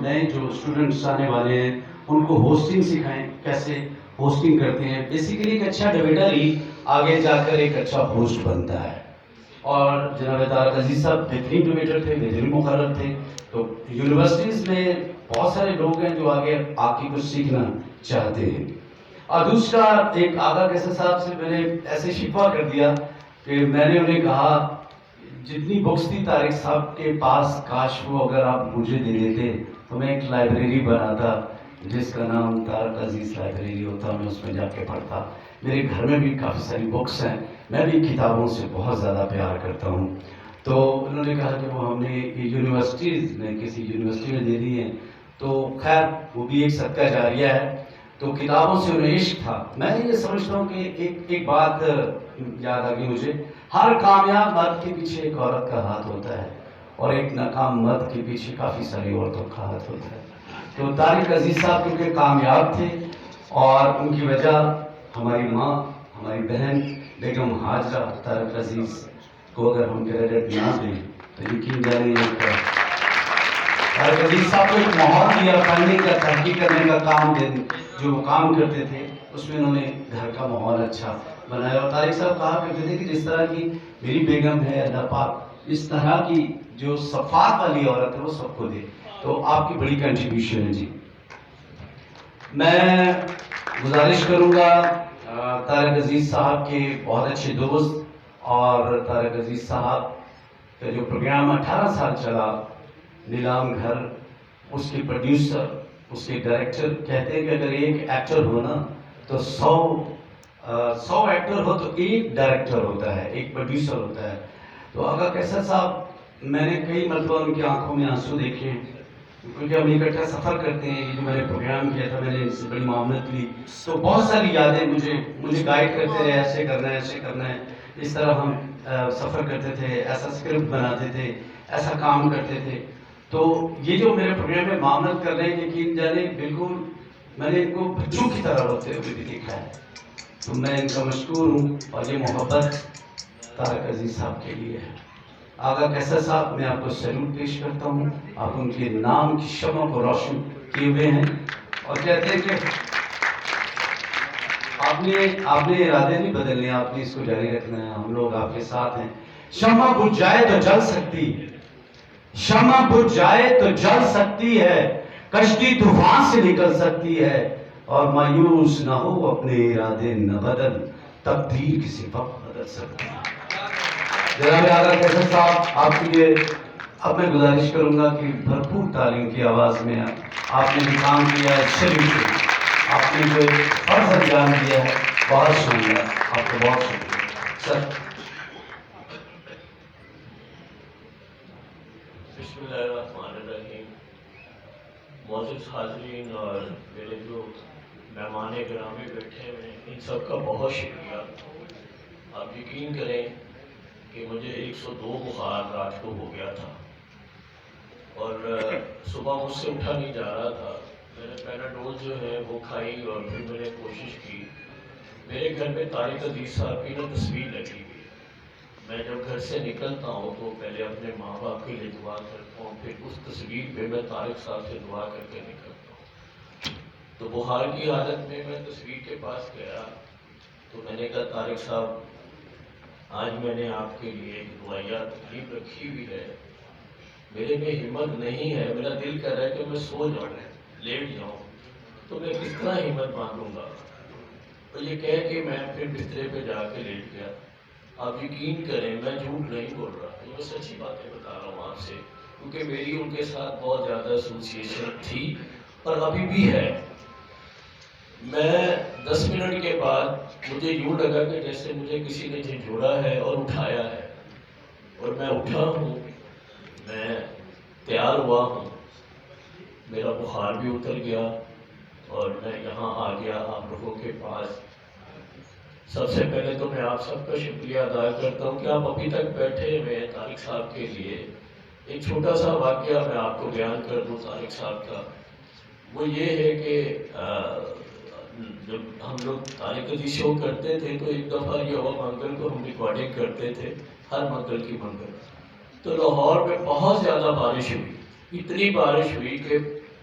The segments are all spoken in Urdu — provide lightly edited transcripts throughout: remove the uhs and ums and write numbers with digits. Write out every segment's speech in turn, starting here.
نئے جو اسٹوڈنٹس آنے والے ہیں ان کو ہوسٹنگ سکھائیں، کیسے ہوسٹنگ کرتے ہیں. بیسیکلی ایک اچھا ڈیبیٹر ہی آگے جا کر ایک اچھا ہوسٹ بنتا ہے. اور جناب طارق عزیز صاحب بہترین ڈیبیٹر تھے، بہترین مقرر تھے. تو یونیورسٹیز میں بہت سارے لوگ ہیں جو آگے آ کے کچھ سیکھنا چاہتے ہیں. اور دوسرا ایک آغا کیسر صاحب سے میں نے ایسے شکوہ کر دیا کہ میں نے انہیں کہا جتنی بکس تھی طارق صاحب کے پاس کاش وہ اگر آپ مجھے دے دیتے تو میں ایک لائبریری بناتا جس کا نام طارق عزیز لائبریری ہوتا، میں اس میں جا کے پڑھتا. میرے گھر میں بھی کافی ساری بکس ہیں، میں بھی کتابوں سے بہت زیادہ پیار کرتا ہوں. تو انہوں نے کہا کہ وہ ہم نے یونیورسٹیز میں کسی یونیورسٹی میں دے دی ہیں. تو خیر وہ بھی ایک صدقہ جاریہ ہے. تو کتابوں سے انہیں عشق تھا. میں یہ سمجھتا ہوں کہ ایک بات یاد آ گئی مجھے، ہر کامیاب مرد کے پیچھے ایک عورت کا ہاتھ ہوتا ہے اور ایک ناکام مرد کے پیچھے کافی ساری عورتوں کا ہاتھ ہوتا ہے. تو طارق عزیز صاحب کیونکہ کامیاب تھے اور ان کی وجہ ہماری ماں، ہماری بہن بیگم ہاجرہ طارق عزیز کو اگر ہم کریڈٹ نہ دیں تو یقین جانیے طارق عزیز صاحب کو ایک ماحول دیا پڑھنے کا، تحقیق کرنے کا کام جو وہ کام کرتے تھے اس میں انہوں نے گھر کا ماحول اچھا بنایا. اور طارق صاحب کہا کرتے تھے کہ جس طرح کی میری بیگم ہے اللہ پاک اس طرح کی جو صفات والی عورت ہے وہ سب کو دے. تو آپ کی بڑی کنٹریبیوشن ہے جی. میں گزارش کروں گا طارق عزیز صاحب کے بہت اچھے دوست اور طارق عزیز صاحب کا جو پروگرام 18 سال چلا نیلام گھر، اس کے پروڈیوسر، اس کے ڈائریکٹر کہتے ہیں کہ اگر ایک ایکٹر ہو نا تو 100 ایکٹر ہو تو ایک ڈائریکٹر ہوتا ہے، ایک پروڈیوسر ہوتا ہے. تو آغا کیسر صاحب میں نے کئی مرتبہ ان کی آنکھوں میں آنسو دیکھے ہیں کیونکہ ہم اکٹھا سفر کرتے ہیں. یہ جو میں نے پروگرام کیا تھا میں نے اس سے بڑی معاونت لی تو بہت ساری یادیں مجھے گائیڈ کرتے رہے، ایسے کرنا ہے ایسے کرنا ہے. اس طرح ہم سفر کرتے تھے، ایسا اسکرپٹ بناتے تھے، ایسا کام کرتے تھے. تو یہ جو میرے پروگرام میں معاونت کر رہے ہیں یقین جانے بالکل میں نے ان کو بچوں کی طرح روتے ہوئے بھی دیکھا ہے. تو میں ان کا مشکور ہوں اور یہ محبت طارق عزیز صاحب کے لیے ہے. آغا کیسر صاحب میں آپ کو سیلوٹ پیش کرتا ہوں. آپ ان کے نام کی شمع کو روشن کیے ہوئے ہیں اور کہتے ہیں کہ آپ نے ارادے نہیں بدلنے، آپ نے اس کو جاری رکھنا ہے. ہم لوگ آپ کے ساتھ ہیں. شمع بجھ جائے تو جل سکتی، شمع بجھ جائے تو جل سکتی ہے، کشتی طوفان سے نکل سکتی ہے اور مایوس نہ ہو اپنے ارادے نہ بدل، تقدیر کسی وقت بدل سکتی ہے. جناب آغا کیسر صاحب آپ کے لیے اب میں گزارش کروں گا کہ بھرپور تعلیم کی آواز میں آپ نے بھی کام کیا ہے، شریف سے آپ نے جو فرض انجام دیا ہے بہت شکریہ، آپ کو بہت شکریہ سر. بسم اللہ الرحمن الرحیم. معزز حاضرین اور میرے جو مہمان گرامی بیٹھے ہوئے ہیں ان سب کا بہت شکریہ. آپ یقین کریں کہ مجھے 102 بخار رات کو ہو گیا تھا اور صبح مجھ سے اٹھا نہیں جا رہا تھا. میں نے پیناڈول جو ہے وہ کھائی اور پھر میں نے کوشش کی. میرے گھر میں طارق عزیز صاحب کی تصویر لگی ہوئی. میں جب گھر سے نکلتا ہوں تو پہلے اپنے ماں باپ کے لیے دعا کرتا ہوں، پھر اس تصویر پہ میں طارق صاحب سے دعا کر کے نکلتا ہوں. تو بخار کی حالت میں میں تصویر کے پاس گیا تو میں نے کہا طارق صاحب آج میں نے آپ کے لیے ایک دعائیہ تکلیف رکھی ہوئی ہے، میرے میں ہمت نہیں ہے، میرا دل کر رہا ہے کہ میں سو جاؤں، لیٹ جاؤں، تو میں کس طرح ہمت باندھوں گا. تو یہ کہہ کہ میں پھر بسترے پہ جا کے لیٹ گیا. آپ یقین کریں میں جھوٹ نہیں بول رہا، یہ میں سچی باتیں بتا رہا ہوں آپ سے کیونکہ میری ان کے ساتھ بہت زیادہ ایسوسیشن تھی اور ابھی بھی ہے. میں 10 منٹ کے بعد مجھے یوں لگا کہ جیسے مجھے کسی نے جھنجھوڑا ہے اور اٹھایا ہے اور میں اٹھا ہوں، میں تیار ہوا ہوں، میرا بخار بھی اتر گیا اور میں یہاں آ گیا آپ لوگوں کے پاس. سب سے پہلے تو میں آپ سب کا شکریہ ادا کرتا ہوں کہ آپ ابھی تک بیٹھے ہوئے ہیں طارق صاحب کے لیے. ایک چھوٹا سا واقعہ میں آپ کو بیان کر دوں طارق صاحب کا. وہ یہ ہے کہ جب ہم لوگ طارق عزیز شو کرتے تھے تو ایک دفعہ یہ ہوا منگل کو ہم ریکارڈنگ کرتے تھے، ہر منگل کی منگل. تو لاہور میں بہت زیادہ بارش ہوئی، اتنی بارش ہوئی کہ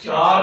4